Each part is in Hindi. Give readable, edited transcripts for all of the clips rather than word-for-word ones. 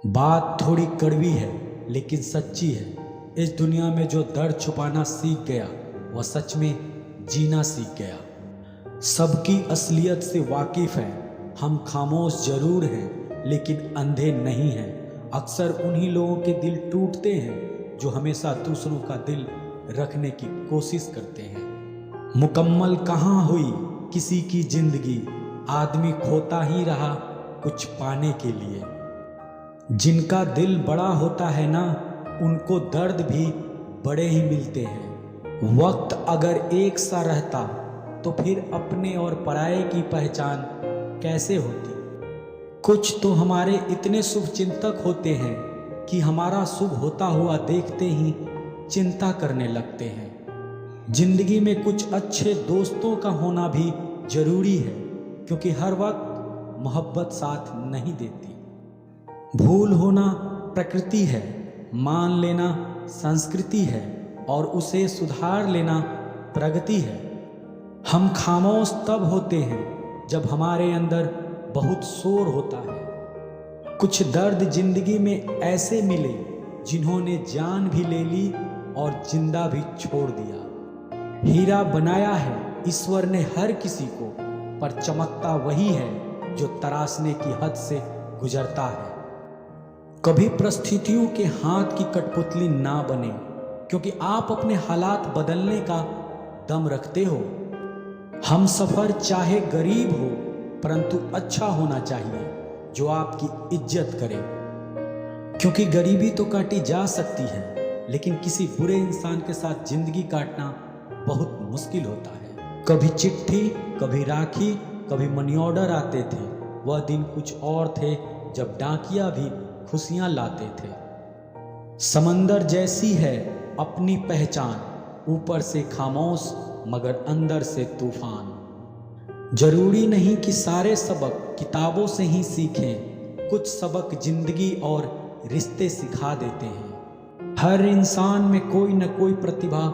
बात थोड़ी कड़वी है लेकिन सच्ची है। इस दुनिया में जो दर्द छुपाना सीख गया वह सच में जीना सीख गया। सबकी असलियत से वाकिफ है, हम खामोश जरूर हैं लेकिन अंधे नहीं हैं। अक्सर उन्हीं लोगों के दिल टूटते हैं जो हमेशा दूसरों का दिल रखने की कोशिश करते हैं। मुकम्मल कहाँ हुई किसी की जिंदगी, आदमी खोता ही रहा कुछ पाने के लिए। जिनका दिल बड़ा होता है ना, उनको दर्द भी बड़े ही मिलते हैं। वक्त अगर एक सा रहता तो फिर अपने और पराये की पहचान कैसे होती। कुछ तो हमारे इतने शुभ चिंतक होते हैं कि हमारा शुभ होता हुआ देखते ही चिंता करने लगते हैं। जिंदगी में कुछ अच्छे दोस्तों का होना भी जरूरी है, क्योंकि हर वक्त मोहब्बत साथ नहीं देती। भूल होना प्रकृति है, मान लेना संस्कृति है और उसे सुधार लेना प्रगति है। हम खामोश तब होते हैं जब हमारे अंदर बहुत शोर होता है। कुछ दर्द जिंदगी में ऐसे मिले जिन्होंने जान भी ले ली और जिंदा भी छोड़ दिया। हीरा बनाया है ईश्वर ने हर किसी को, पर चमकता वही है जो तराशने की हद से गुजरता है। कभी परिस्थितियों के हाथ की कठपुतली ना बने, क्योंकि आप अपने हालात बदलने का दम रखते हो। हम सफर चाहे गरीब हो परंतु अच्छा होना चाहिए जो आपकी इज्जत करे, क्योंकि गरीबी तो काटी जा सकती है लेकिन किसी बुरे इंसान के साथ जिंदगी काटना बहुत मुश्किल होता है। कभी चिट्ठी, कभी राखी, कभी मनी ऑर्डर आते थे। वह दिन कुछ और थे जब डाकिया भी खुशियां लाते थे। समंदर जैसी है अपनी पहचान, ऊपर से खामोश मगर अंदर से तूफान। जरूरी नहीं कि सारे सबक किताबों से ही सीखें, कुछ सबक जिंदगी और रिश्ते सिखा देते हैं। हर इंसान में कोई न कोई प्रतिभा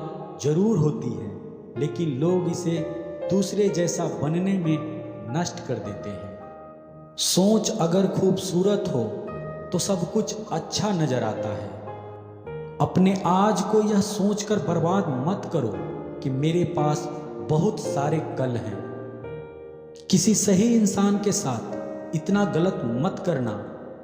जरूर होती है, लेकिन लोग इसे दूसरे जैसा बनने में नष्ट कर देते हैं। सोच अगर खूबसूरत हो तो सब कुछ अच्छा नजर आता है। अपने आज को यह सोचकर बर्बाद मत करो कि मेरे पास बहुत सारे कल हैं। किसी सही इंसान के साथ इतना गलत मत करना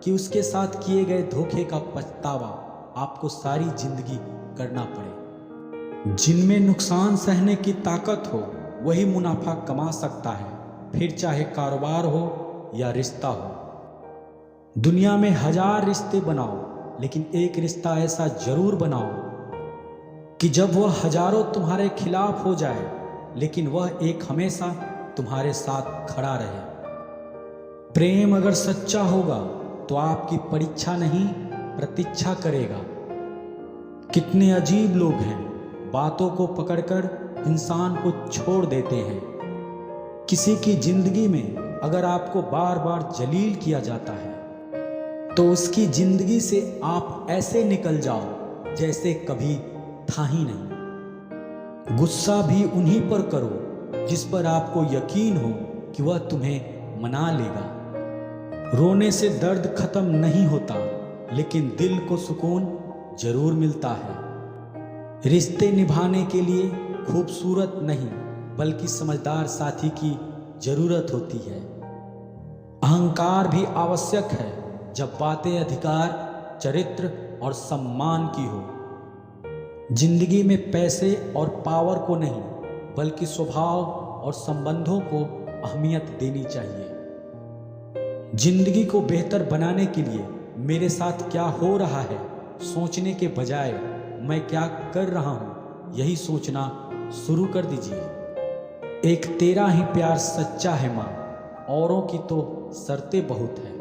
कि उसके साथ किए गए धोखे का पछतावा आपको सारी जिंदगी करना पड़े। जिनमें नुकसान सहने की ताकत हो वही मुनाफा कमा सकता है, फिर चाहे कारोबार हो या रिश्ता हो। दुनिया में 1000 रिश्ते बनाओ, लेकिन एक रिश्ता ऐसा जरूर बनाओ कि जब वह हजारों तुम्हारे खिलाफ हो जाए, लेकिन वह एक हमेशा तुम्हारे साथ खड़ा रहे। प्रेम अगर सच्चा होगा तो आपकी परीक्षा नहीं प्रतीक्षा करेगा। कितने अजीब लोग हैं, बातों को पकड़कर इंसान को छोड़ देते हैं। किसी की जिंदगी में अगर आपको बार बार जलील किया जाता है तो उसकी जिंदगी से आप ऐसे निकल जाओ जैसे कभी था ही नहीं। गुस्सा भी उन्हीं पर करो जिस पर आपको यकीन हो कि वह तुम्हें मना लेगा। रोने से दर्द खत्म नहीं होता, लेकिन दिल को सुकून जरूर मिलता है। रिश्ते निभाने के लिए खूबसूरत नहीं बल्कि समझदार साथी की जरूरत होती है। अहंकार भी आवश्यक है जब बातें अधिकार, चरित्र और सम्मान की हो। जिंदगी में पैसे और पावर को नहीं बल्कि स्वभाव और संबंधों को अहमियत देनी चाहिए। जिंदगी को बेहतर बनाने के लिए मेरे साथ क्या हो रहा है सोचने के बजाय मैं क्या कर रहा हूं, यही सोचना शुरू कर दीजिए। एक तेरा ही प्यार सच्चा है मां, औरों की तो शर्तें बहुत है।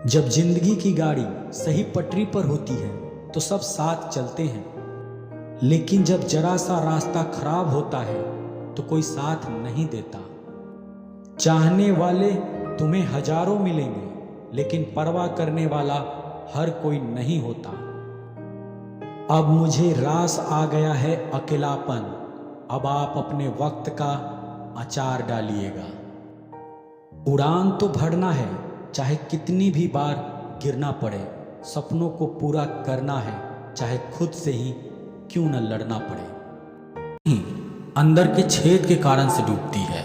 जब जिंदगी की गाड़ी सही पटरी पर होती है तो सब साथ चलते हैं, लेकिन जब जरा सा रास्ता खराब होता है तो कोई साथ नहीं देता। चाहने वाले तुम्हें हजारों मिलेंगे, लेकिन परवाह करने वाला हर कोई नहीं होता। अब मुझे रास आ गया है अकेलापन, अब आप अपने वक्त का अचार डालिएगा। उड़ान तो भरना है, चाहे कितनी भी बार गिरना पड़े, सपनों को पूरा करना है, चाहे खुद से ही क्यों न लड़ना पड़े। अंदर के छेद के कारण से डूबती है।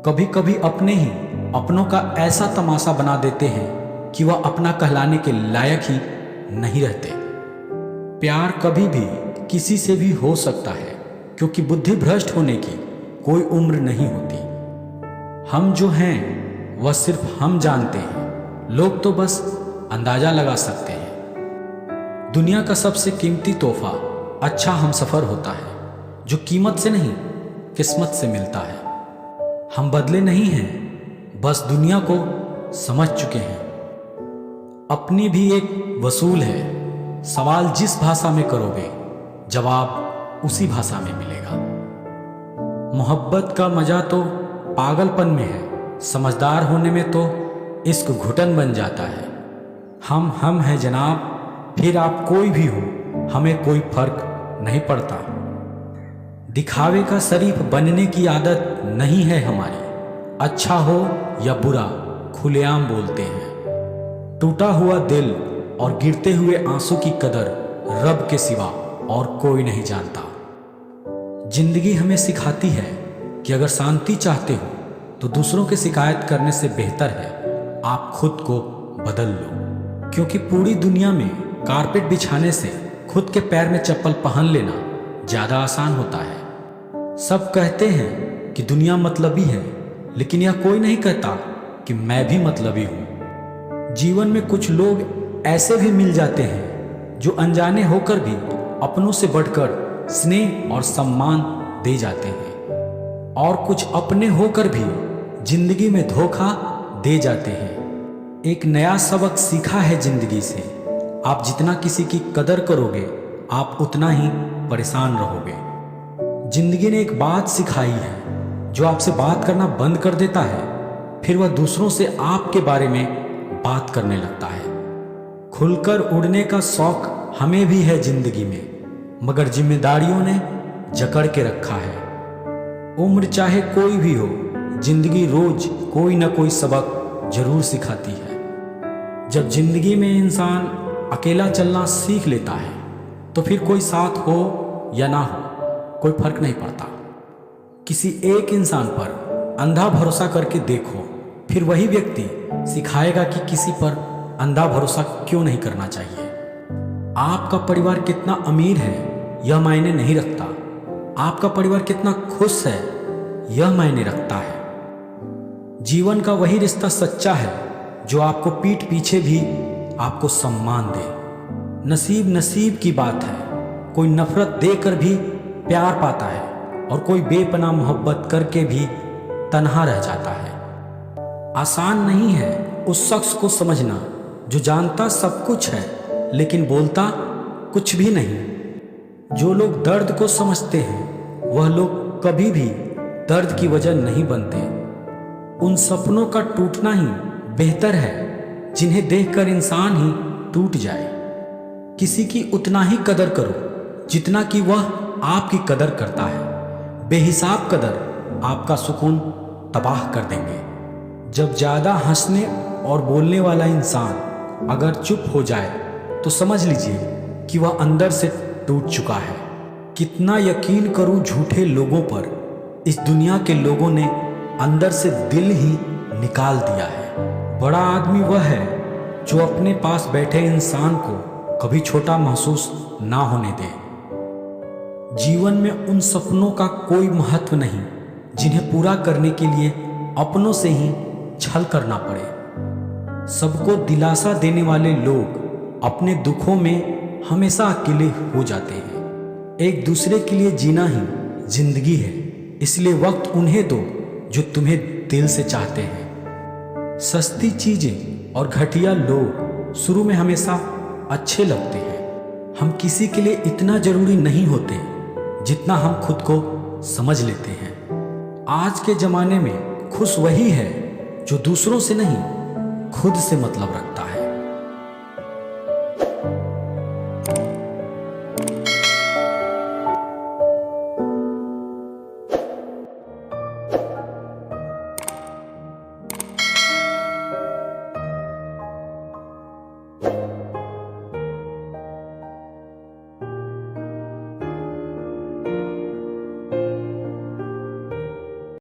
कभी कभी अपने ही अपनों का ऐसा तमाशा बना देते हैं कि वह अपना कहलाने के लायक ही नहीं रहते। प्यार कभी भी किसी से भी हो सकता है, क्योंकि बुद्धि भ्रष्ट होने की कोई उम्र नहीं होती। हम जो हैं वह सिर्फ हम जानते हैं, लोग तो बस अंदाजा लगा सकते हैं। दुनिया का सबसे कीमती तोहफा अच्छा हमसफर होता है, जो कीमत से नहीं किस्मत से मिलता है। हम बदले नहीं हैं, बस दुनिया को समझ चुके हैं। अपनी भी एक वसूल है, सवाल जिस भाषा में करोगे जवाब उसी भाषा में मिलेगा। मोहब्बत का मजा तो पागलपन में है, समझदार होने में तो इश्क घुटन बन जाता है। हम हैं जनाब, फिर आप कोई भी हो, हमें कोई फर्क नहीं पड़ता। दिखावे का शरीफ बनने की आदत नहीं है हमारी, अच्छा हो या बुरा खुलेआम बोलते हैं। टूटा हुआ दिल और गिरते हुए आंसू की कदर रब के सिवा और कोई नहीं जानता। जिंदगी हमें सिखाती है कि अगर शांति चाहते हो तो दूसरों की शिकायत करने से बेहतर है आप खुद को बदल लो, क्योंकि पूरी दुनिया में कारपेट बिछाने से खुद के पैर में चप्पल पहन लेना ज्यादा आसान होता है। सब कहते हैं कि दुनिया मतलबी है, लेकिन यह कोई नहीं कहता कि मैं भी मतलबी हूं। जीवन में कुछ लोग ऐसे भी मिल जाते हैं जो अनजाने होकर भी अपनों से बढ़कर स्नेह और सम्मान दे जाते हैं, और कुछ अपने होकर भी जिंदगी में धोखा दे जाते हैं। एक नया सबक सीखा है जिंदगी से, आप जितना किसी की कदर करोगे आप उतना ही परेशान रहोगे। जिंदगी ने एक बात सिखाई है, जो आपसे बात करना बंद कर देता है फिर वह दूसरों से आपके बारे में बात करने लगता है। खुलकर उड़ने का शौक हमें भी है जिंदगी में, मगर जिम्मेदारियों ने जकड़ के रखा है। उम्र चाहे कोई भी हो, जिंदगी रोज कोई ना कोई सबक जरूर सिखाती है। जब जिंदगी में इंसान अकेला चलना सीख लेता है तो फिर कोई साथ हो या ना हो कोई फर्क नहीं पड़ता। किसी एक इंसान पर अंधा भरोसा करके देखो, फिर वही व्यक्ति सिखाएगा कि किसी पर अंधा भरोसा क्यों नहीं करना चाहिए। आपका परिवार कितना अमीर है यह मायने नहीं रखता, आपका परिवार कितना खुश है यह मायने रखता है। जीवन का वही रिश्ता सच्चा है जो आपको पीठ पीछे भी आपको सम्मान दे। नसीब की बात है, कोई नफरत देकर भी प्यार पाता है और कोई बेपनाह मोहब्बत करके भी तन्हा रह जाता है। आसान नहीं है उस शख्स को समझना जो जानता सब कुछ है लेकिन बोलता कुछ भी नहीं। जो लोग दर्द को समझते हैं वह लोग कभी भी दर्द की वजह नहीं बनते। उन सपनों का टूटना ही बेहतर है जिन्हें देखकर इंसान ही टूट जाए। किसी की उतना ही कदर करो जितना कि वह आपकी कदर करता है। बेहिसाब कदर आपका सुकून तबाह कर देंगे। जब ज़्यादा हंसने और बोलने वाला इंसान अगर चुप हो जाए तो समझ लीजिए कि वह अंदर से टूट चुका है। कितना यकीन करूं झूठे लोगों पर, इस दुनिया के लोगों ने अंदर से दिल ही निकाल दिया है। बड़ा आदमी वह है जो अपने पास बैठे इंसान को कभी छोटा महसूस ना होने दे। जीवन में उन सपनों का कोई महत्व नहीं जिन्हें पूरा करने के लिए अपनों से ही छल करना पड़े। सबको दिलासा देने वाले लोग अपने दुखों में हमेशा अकेले हो जाते हैं। एक दूसरे के लिए जीना ही जिंदगी है, इसलिए वक्त उन्हें दो जो तुम्हें दिल से चाहते हैं। सस्ती चीजें और घटिया लोग शुरू में हमेशा अच्छे लगते हैं। हम किसी के लिए इतना जरूरी नहीं होते जितना हम खुद को समझ लेते हैं। आज के जमाने में खुश वही है जो दूसरों से नहीं खुद से मतलब रखता है।